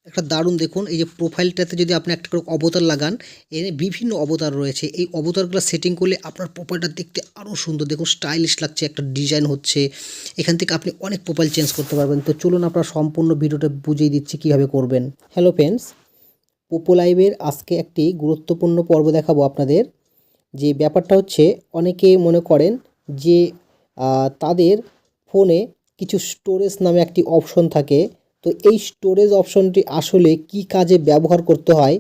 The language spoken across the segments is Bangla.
একটা দারুণ দেখুন এই যে প্রোফাইলটাতে যদি আপনি একটা করে অবতার লাগান, এর বিভিন্ন অবতার রয়েছে। এই অবতারগুলো সেটিং করলে আপনার প্রোফাইলটা দেখতে আরও সুন্দর দেখুন স্টাইলিশ লাগছে, একটা ডিজাইন হচ্ছে। এখান থেকে আপনি অনেক প্রোফাইল চেঞ্জ করতে পারবেন। তো চলুন আপনার সম্পূর্ণ ভিডিওটা বুঝিয়ে দিচ্ছি কীভাবে করবেন। হ্যালো ফ্রেন্ডস, পোপো লাইভের আজকে একটি গুরুত্বপূর্ণ পর্ব দেখাবো আপনাদের। যে ব্যাপারটা হচ্ছে অনেকে মনে করেন যে তাদের ফোনে কিছু স্টোরেজ নামে একটি অপশন থাকে। তো এই স্টোরেজ অপশনটি আসলে কি কাজে ব্যবহার করতে হয়,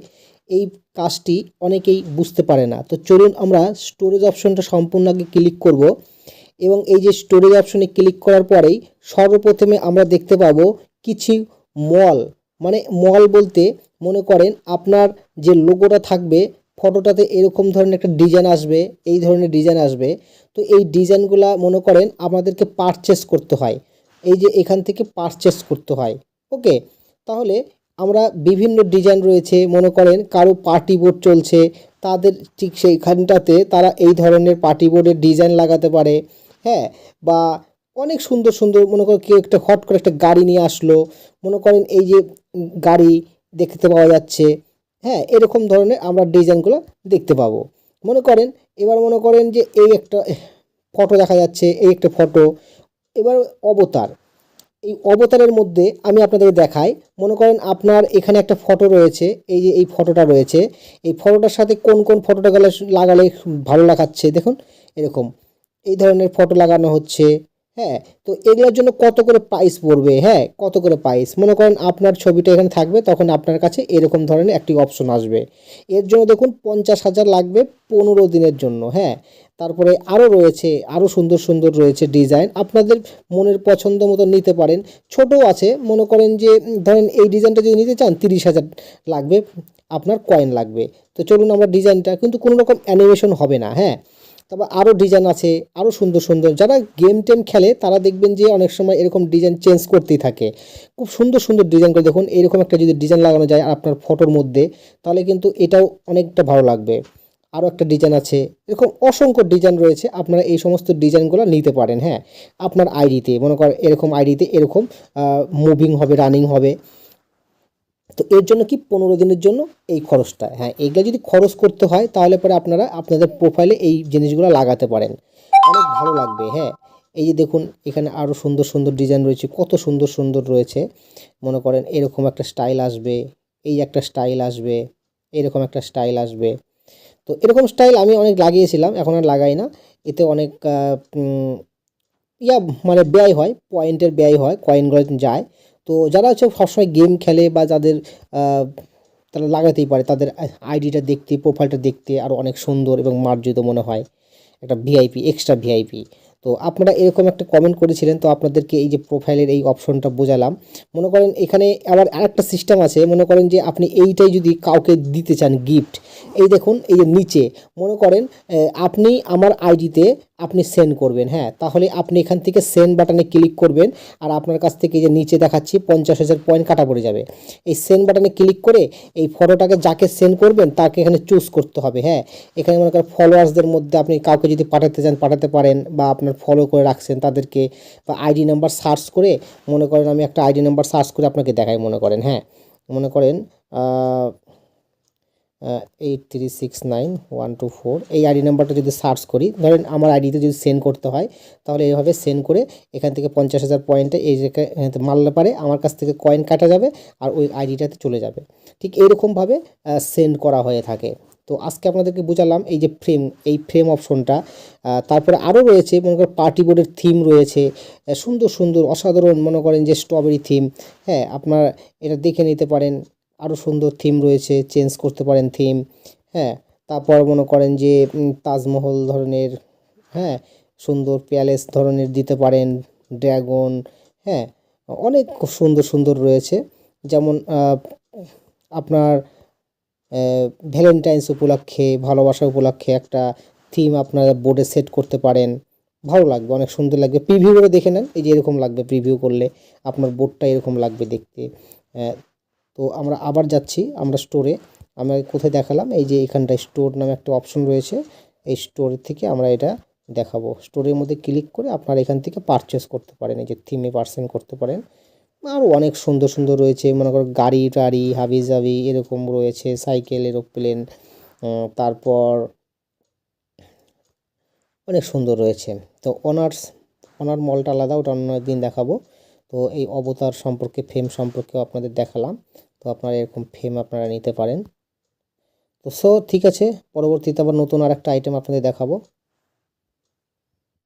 এই কাজটি অনেকেই বুঝতে পারে না। তো চলুন আমরা স্টোরেজ অপশনটা সম্পূর্ণ আগে ক্লিক করব এবং এই যে স্টোরেজ অপশনে ক্লিক করার পরেই সর্বপ্রথমে আমরা দেখতে পাবো কিছু মল, মানে মল বলতে মনে করেন আপনার যে লোগোটা থাকবে ফটোটাতে এরকম ধরনের একটা ডিজাইন আসবে, এই ধরনের ডিজাইন আসবে। তো এই ডিজাইনগুলা মনে করেন আমাদেরকে পারচেস করতে হয়, এই যে এখান থেকে পারচেস করতে হয়। ওকে, তাহলে আমরা বিভিন্ন ডিজাইন রয়েছে, মনে করেন কারো পার্টি বোর্ড চলছে, তাদের ঠিক সেইখানটাতে তারা এই ধরনের পার্টি বোর্ডের ডিজাইন লাগাতে পারে। হ্যাঁ, বা অনেক সুন্দর সুন্দর মনে করেন কেউ একটা হট করে একটা গাড়ি নিয়ে আসলো, মনে করেন এই যে গাড়ি দেখতে পাওয়া যাচ্ছে। হ্যাঁ, এরকম ধরনের আমরা ডিজাইনগুলো দেখতে পাবো। মনে করেন এবার মনে করেন যে এই একটা ফটো দেখা যাচ্ছে, এই একটা ফটো। এবার অবতার, এই অবতারের মধ্যে আমি আপনাদের দেখাই। মনে করেন আপনার এখানে একটা ফটো রয়েছে, এই যে এই ফটোটা রয়েছে, এই ফটোটার সাথে কোন কোন ফটোটা লাগালে ভালো লাগাচ্ছে দেখুন, এরকম এই ধরনের ফটো লাগানো হচ্ছে। হ্যাঁ, তো এগুলোর জন্য কত করে প্রাইস পড়বে, হ্যাঁ কত করে প্রাইস, মনে করেন আপনার ছবিটা এখানে থাকবে তখন আপনার কাছে এরকম ধরনের একটি অপশন আসবে। এর জন্য দেখুন 50,000 লাগবে 15 দিনের জন্য। হ্যাঁ, তারপরে আরও রয়েছে, আরও সুন্দর সুন্দর রয়েছে ডিজাইন, আপনাদের মনের পছন্দ মতো নিতে পারেন। ছোটও আছে, মনে করেন যে ধরেন এই ডিজাইনটা যদি নিতে চান 30,000 লাগবে, আপনার কয়েন লাগবে। তো চলুন আমরা ডিজাইনটা, কিন্তু কোনো রকম অ্যানিমেশন হবে না। হ্যাঁ, তারপর আরও ডিজাইন আছে, আরও সুন্দর সুন্দর। যারা গেম টেম খেলে তারা দেখবেন যে অনেক সময় এরকম ডিজাইন চেঞ্জ করতেই থাকে। খুব সুন্দর সুন্দর ডিজাইন করে দেখুন, এরকম একটা যদি ডিজাইন লাগানো যায় আপনার ফটোর মধ্যে, তাহলে কিন্তু এটাও অনেকটা ভালো লাগবে। আরও একটা ডিজাইন আছে, এরকম অসংখ্য ডিজাইন রয়েছে, আপনারা এই সমস্ত ডিজাইনগুলো নিতে পারেন। হ্যাঁ, আপনার আইডিতে মনে করেন এরকম আইডিতে এরকম মুভিং হবে, রানিং হবে। তো এর জন্য কি 15 দিনের জন্য এই খরচটা। হ্যাঁ, এইগুলো যদি খরচ করতে হয় তাহলে পরে আপনারা আপনাদের প্রোফাইলে এই জিনিসগুলো লাগাতে পারেন, অনেক ভালো লাগবে। হ্যাঁ, এই যে দেখুন এখানে আরও সুন্দর সুন্দর ডিজাইন রয়েছে, কত সুন্দর সুন্দর রয়েছে। মনে করেন এরকম একটা স্টাইল আসবে, এই একটা স্টাইল আসবে, এরকম একটা স্টাইল আসবে। তো এরকম স্টাইল আমি অনেক লাগিয়েছিলাম, এখন আর লাগাই না। এতে অনেক ইয়া মানে ব্যয় হয়, পয়েন্টের ব্যয় হয়, কয়েনগুলো যায়। তো যারা হচ্ছে সবসময় গেম খেলে বা যাদের তারা লাগাতেই পারে, তাদের আইডিটা দেখতে, প্রোফাইলটা দেখতে আরও অনেক সুন্দর এবং মার্জিত মনে হয়, একটা ভিআইপি, এক্সট্রা ভিআইপি। তো আপনারা এরকম একটা কমেন্ট করেছিলেন, তো আপনাদেরকে এই যে প্রোফাইলের এই অপশনটা বোঝালাম। মনে করেন এখানে আবার আরেকটা সিস্টেম আছে, মনে করেন যে আপনি এইটাই যদি কাউকে দিতে চান গিফট, এই দেখুন এই যে নিচে মনে করেন আপনি আমার আইডিতে আপনি সেন্ড করবেন। হ্যাঁ, তাহলে আপনি এখান থেকে সেন্ড বাটনে ক্লিক করবেন, আর আপনার কাছ থেকে যে নিচে দেখাচ্ছি 50,000 পয়েন্ট কাটা পড়ে যাবে। এই সেন্ড বাটনে ক্লিক করে এই ফটোটাকে যাকে সেন্ড করবেন তাকে এখানে চুজ করতে হবে। হ্যাঁ, এখানে মনে করেন ফলোয়ার্সদের মধ্যে আপনি কাউকে যদি পাঠাতে চান পাঠাতে পারেন, বা আপনার ফলো করে রাখছেন তাদেরকে, বা আইডি নাম্বার সার্চ করে, মনে করেন আমি একটা আইডি নাম্বার সার্চ করে আপনাকে দেখাই। মনে করেন, হ্যাঁ, মনে করেন 8369 124, এই আইডি নাম্বারটা যদি সার্চ করি, ধরেন আমার আইডিতে যদি সেন্ড করতে হয়, তাহলে এইভাবে সেন্ড করে এখান থেকে 50,000 পয়েন্টে এই জায়গায় মারলে পারে আমার কাছ থেকে কয়েন কাটা যাবে আর ওই আইডিটাতে চলে যাবে। ঠিক এইরকমভাবে সেন্ড করা হয়ে থাকে। তো আজকে আপনাদেরকে বুঝালাম এই যে ফ্রেম, এই ফ্রেম অপশনটা। তারপরে আরও রয়েছে মনে করেন পার্টি বোর্ডের থিম রয়েছে, সুন্দর সুন্দর অসাধারণ, মনে করেন যে স্ট্রবেরি থিম। হ্যাঁ, আপনারা এটা দেখে নিতে পারেন, আরও সুন্দর থিম রয়েছে, চেঞ্জ করতে পারেন থিম। হ্যাঁ, তারপর মনে করেন যে তাজমহল ধরনের, হ্যাঁ, সুন্দর প্যালেস ধরনের দিতে পারেন, ড্রাগন। হ্যাঁ, অনেক সুন্দর সুন্দর রয়েছে। যেমন আপনার ভ্যালেন্টাইন্স উপলক্ষে, ভালোবাসা উপলক্ষে একটা থিম আপনারা বোর্ডে সেট করতে পারেন, ভালো লাগবে, অনেক সুন্দর লাগবে। প্রিভিউ করে দেখে নেন, এই যে এরকম লাগবে, প্রিভিউ করলে আপনার বোর্ডটা এরকম লাগবে দেখতে। তো আমরা আবার যাচ্ছি আমরা স্টোরে, আমরা কোথায় দেখালাম, এই যে এখানটায় স্টোর নামে একটা অপশন রয়েছে, এই স্টোর থেকে আমরা এটা দেখাবো। স্টোরের মধ্যে ক্লিক করে আপনারা এখান থেকে পারচেস করতে পারেন, এই যে থিমে পারচেস করতে পারেন। আরও অনেক সুন্দর সুন্দর রয়েছে, মনে করো গাড়ি টাড়ি হাবি জাবি এরকম রয়েছে, সাইকেল এরোপ্লেন, তারপর অনেক সুন্দর রয়েছে। তো ওনার মলটা আলাদা, ওটা অন্য একদিন দেখাবো। তো এই অবতার সম্পর্কে, ফ্রেম সম্পর্কেও আপনাদের দেখালাম। তো আপনারা এরকম ফ্রেম আপনারা নিতে পারেন। তো ঠিক আছে, পরবর্তীতে আবার নতুন আর একটা আইটেম আপনাদের দেখাবো।